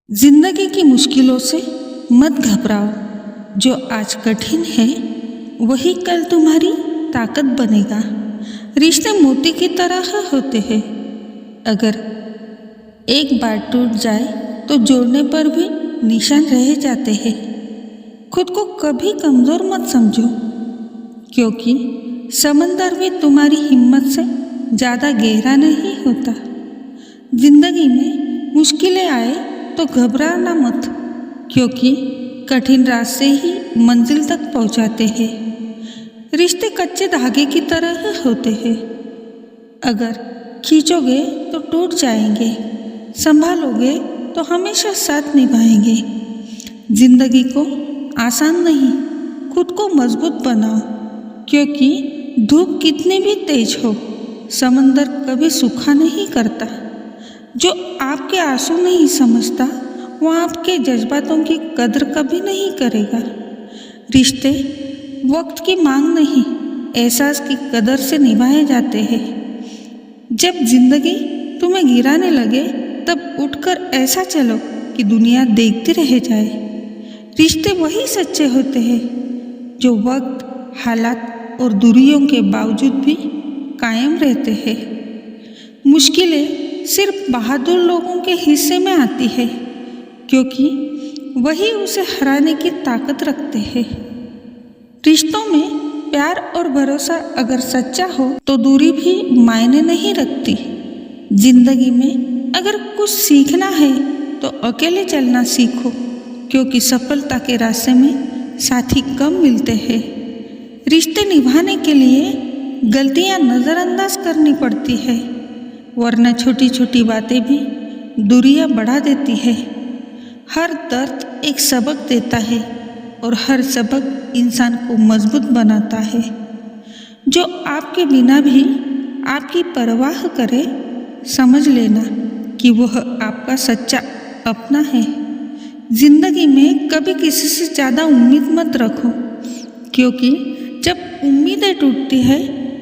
जिंदगी की मुश्किलों से मत घबराओ। जो आज कठिन है वही कल तुम्हारी ताकत बनेगा। रिश्ते मोती की तरह होते हैं, अगर एक बार टूट जाए तो जोड़ने पर भी निशान रह जाते हैं। खुद को कभी कमज़ोर मत समझो, क्योंकि समंदर भी तुम्हारी हिम्मत से ज़्यादा गहरा नहीं होता। जिंदगी में मुश्किलें आए तो घबराना मत, क्योंकि कठिन रास्ते ही मंजिल तक पहुंचाते हैं। रिश्ते कच्चे धागे की तरह होते हैं, अगर खींचोगे तो टूट जाएंगे, संभालोगे तो हमेशा साथ निभाएंगे। जिंदगी को आसान नहीं, खुद को मजबूत बनाओ, क्योंकि धूप कितनी भी तेज हो समंदर कभी सूखा नहीं करता। जो आपके आंसू नहीं समझता वो आपके जज्बातों की कदर कभी नहीं करेगा। रिश्ते वक्त की मांग नहीं, एहसास की कदर से निभाए जाते हैं। जब जिंदगी तुम्हें गिराने लगे तब उठकर ऐसा चलो कि दुनिया देखती रह जाए। रिश्ते वही सच्चे होते हैं जो वक्त, हालात और दूरियों के बावजूद भी कायम रहते हैं। मुश्किलें सिर्फ बहादुर लोगों के हिस्से में आती है, क्योंकि वही उसे हराने की ताकत रखते हैं। रिश्तों में प्यार और भरोसा अगर सच्चा हो तो दूरी भी मायने नहीं रखती। जिंदगी में अगर कुछ सीखना है तो अकेले चलना सीखो, क्योंकि सफलता के रास्ते में साथी कम मिलते हैं। रिश्ते निभाने के लिए गलतियां नज़रअंदाज करनी पड़ती है, वरना छोटी छोटी बातें भी दूरियां बढ़ा देती है। हर दर्द एक सबक देता है और हर सबक इंसान को मजबूत बनाता है। जो आपके बिना भी आपकी परवाह करे, समझ लेना कि वह आपका सच्चा अपना है। जिंदगी में कभी किसी से ज़्यादा उम्मीद मत रखो, क्योंकि जब उम्मीदें टूटती है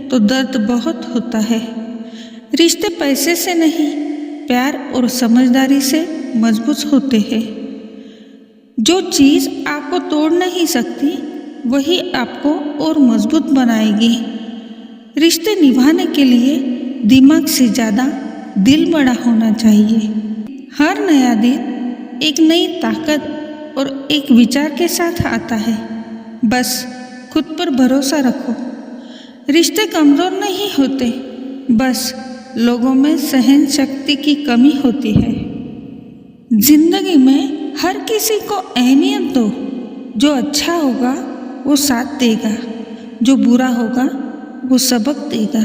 तो दर्द बहुत होता है। रिश्ते पैसे से नहीं, प्यार और समझदारी से मजबूत होते हैं। जो चीज़ आपको तोड़ नहीं सकती वही आपको और मजबूत बनाएगी। रिश्ते निभाने के लिए दिमाग से ज़्यादा दिल बड़ा होना चाहिए। हर नया दिन एक नई ताकत और एक विचार के साथ आता है। बस खुद पर भरोसा रखो। रिश्ते कमज़ोर नहीं होते, बस लोगों में सहन शक्ति की कमी होती है। जिंदगी में हर किसी को अहमियत दो। जो अच्छा होगा वो साथ देगा, जो बुरा होगा वो सबक देगा।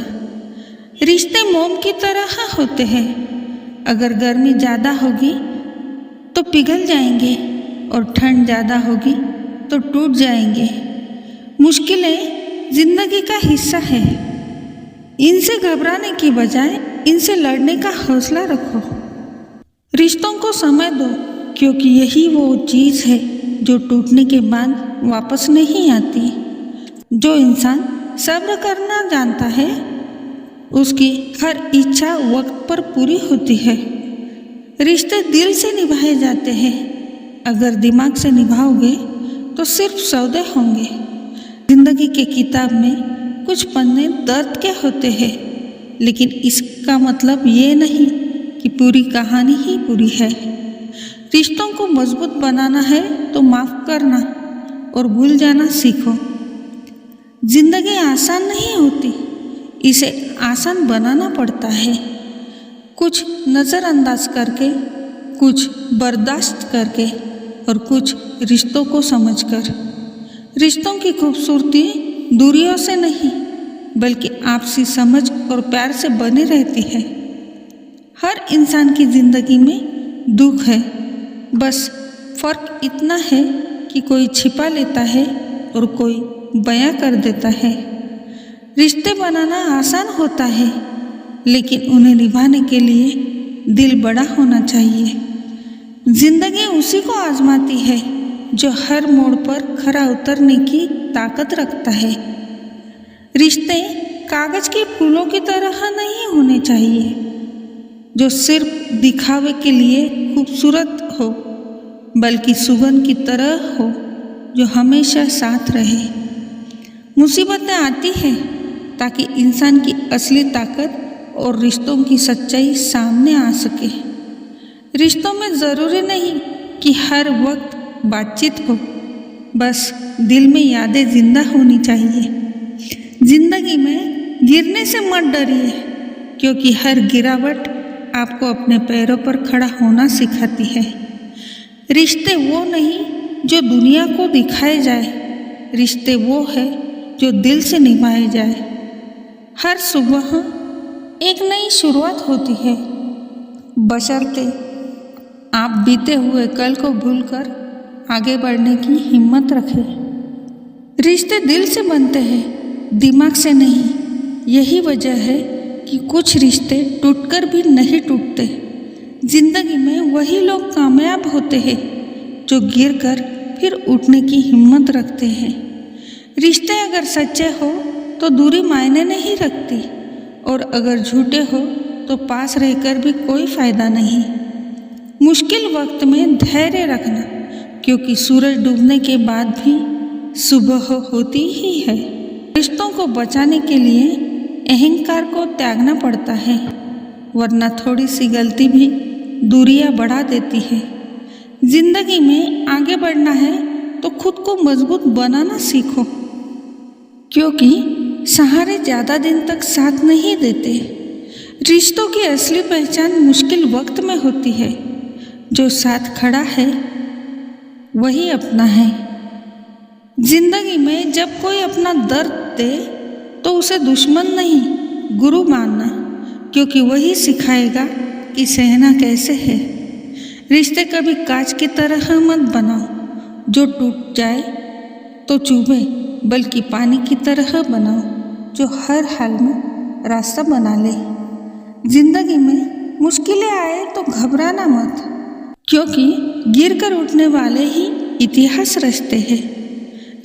रिश्ते मोम की तरह होते हैं, अगर गर्मी ज़्यादा होगी तो पिघल जाएंगे और ठंड ज़्यादा होगी तो टूट जाएंगे। मुश्किलें जिंदगी का हिस्सा है, इनसे घबराने की बजाय इनसे लड़ने का हौसला रखो। रिश्तों को समय दो, क्योंकि यही वो चीज़ है जो टूटने के बाद वापस नहीं आती। जो इंसान सब्र करना जानता है उसकी हर इच्छा वक्त पर पूरी होती है। रिश्ते दिल से निभाए जाते हैं, अगर दिमाग से निभाओगे तो सिर्फ सौदे होंगे। जिंदगी के किताब में कुछ पन्ने दर्द के होते हैं, लेकिन इसका मतलब ये नहीं कि पूरी कहानी ही पूरी है। रिश्तों को मजबूत बनाना है तो माफ़ करना और भूल जाना सीखो। जिंदगी आसान नहीं होती, इसे आसान बनाना पड़ता है। कुछ नज़रअंदाज करके, कुछ बर्दाश्त करके और कुछ रिश्तों को समझकर। रिश्तों की खूबसूरती दूरियों से नहीं, बल्कि आपसी समझ और प्यार से बनी रहती है। हर इंसान की ज़िंदगी में दुख है, बस फ़र्क इतना है कि कोई छिपा लेता है और कोई बयां कर देता है। रिश्ते बनाना आसान होता है, लेकिन उन्हें निभाने के लिए दिल बड़ा होना चाहिए। जिंदगी उसी को आजमाती है जो हर मोड़ पर खरा उतरने की ताकत रखता है। रिश्ते कागज के फूलों की तरह नहीं होने चाहिए, जो सिर्फ दिखावे के लिए खूबसूरत हो। बल्कि सुगंध की तरह हो जो हमेशा साथ रहे। मुसीबतें आती हैं ताकि इंसान की असली ताकत और रिश्तों की सच्चाई सामने आ सके। रिश्तों में ज़रूरी नहीं कि हर वक्त बातचीत हो, बस दिल में यादें जिंदा होनी चाहिए। जिंदगी में गिरने से मत डरिए, क्योंकि हर गिरावट आपको अपने पैरों पर खड़ा होना सिखाती है। रिश्ते वो नहीं जो दुनिया को दिखाए जाए, रिश्ते वो है जो दिल से निभाए जाए। हर सुबह एक नई शुरुआत होती है, बशर्ते आप बीते हुए कल को भूलकर आगे बढ़ने की हिम्मत रखें। रिश्ते दिल से बनते हैं, दिमाग से नहीं। यही वजह है कि कुछ रिश्ते टूटकर भी नहीं टूटते। जिंदगी में वही लोग कामयाब होते हैं जो गिरकर फिर उठने की हिम्मत रखते हैं। रिश्ते अगर सच्चे हो तो दूरी मायने नहीं रखती, और अगर झूठे हो तो पास रहकर भी कोई फ़ायदा नहीं। मुश्किल वक्त में धैर्य रखना, क्योंकि सूरज डूबने के बाद भी सुबह होती ही है। रिश्तों को बचाने के लिए अहंकार को त्यागना पड़ता है, वरना थोड़ी सी गलती भी दूरियां बढ़ा देती है। जिंदगी में आगे बढ़ना है तो खुद को मजबूत बनाना सीखो, क्योंकि सहारे ज़्यादा दिन तक साथ नहीं देते। रिश्तों की असली पहचान मुश्किल वक्त में होती है। जो साथ खड़ा है वही अपना है। जिंदगी में जब कोई अपना दर्द दे तो उसे दुश्मन नहीं, गुरु मानना, क्योंकि वही सिखाएगा कि सहना कैसे है। रिश्ते कभी कांच की तरह मत बनाओ जो टूट जाए तो चुभे, बल्कि पानी की तरह बनाओ जो हर हाल में रास्ता बना ले। जिंदगी में मुश्किलें आए तो घबराना मत, क्योंकि गिरकर उठने वाले ही इतिहास रचते हैं।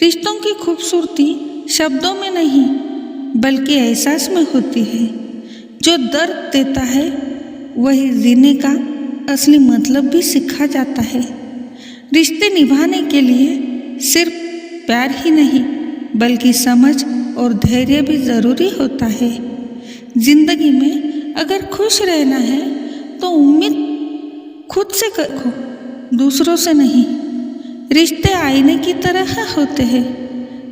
रिश्तों की खूबसूरती शब्दों में नहीं, बल्कि एहसास में होती है। जो दर्द देता है वही जीने का असली मतलब भी सिखा जाता है। रिश्ते निभाने के लिए सिर्फ प्यार ही नहीं, बल्कि समझ और धैर्य भी ज़रूरी होता है। जिंदगी में अगर खुश रहना है तो उम्मीद खुद से रखो, दूसरों से नहीं। रिश्ते आईने की तरह होते हैं,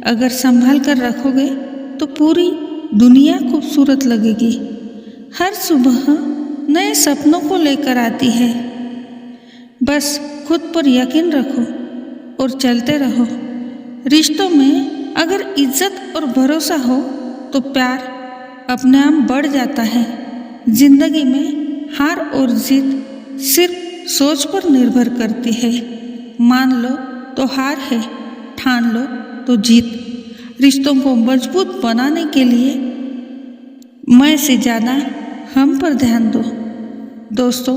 अगर संभाल कर रखोगे तो पूरी दुनिया खूबसूरत लगेगी। हर सुबह नए सपनों को लेकर आती है, बस खुद पर यकीन रखो और चलते रहो। रिश्तों में अगर इज्जत और भरोसा हो तो प्यार अपने आप बढ़ जाता है। जिंदगी में हार और जीत सिर्फ सोच पर निर्भर करती है। मान लो तो हार है, ठान लो तो जीत। रिश्तों को मजबूत बनाने के लिए मैं से ज़्यादा हम पर ध्यान दो। दोस्तों,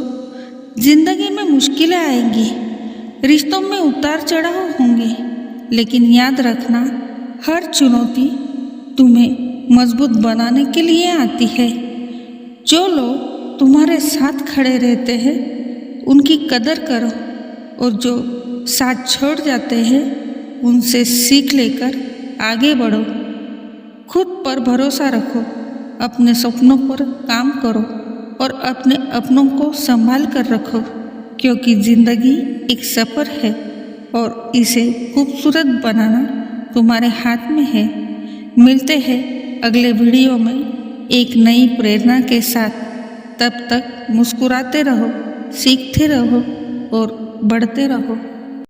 जिंदगी में मुश्किलें आएंगी, रिश्तों में उतार चढ़ाव होंगे, लेकिन याद रखना, हर चुनौती तुम्हें मजबूत बनाने के लिए आती है। जो लोग तुम्हारे साथ खड़े रहते हैं उनकी कदर करो, और जो साथ छोड़ जाते हैं उनसे सीख लेकर आगे बढ़ो। खुद पर भरोसा रखो, अपने सपनों पर काम करो और अपने अपनों को संभाल कर रखो, क्योंकि ज़िंदगी एक सफ़र है और इसे खूबसूरत बनाना तुम्हारे हाथ में है। मिलते हैं अगले वीडियो में एक नई प्रेरणा के साथ। तब तक मुस्कुराते रहो, सीखते रहो और बढ़ते रहो।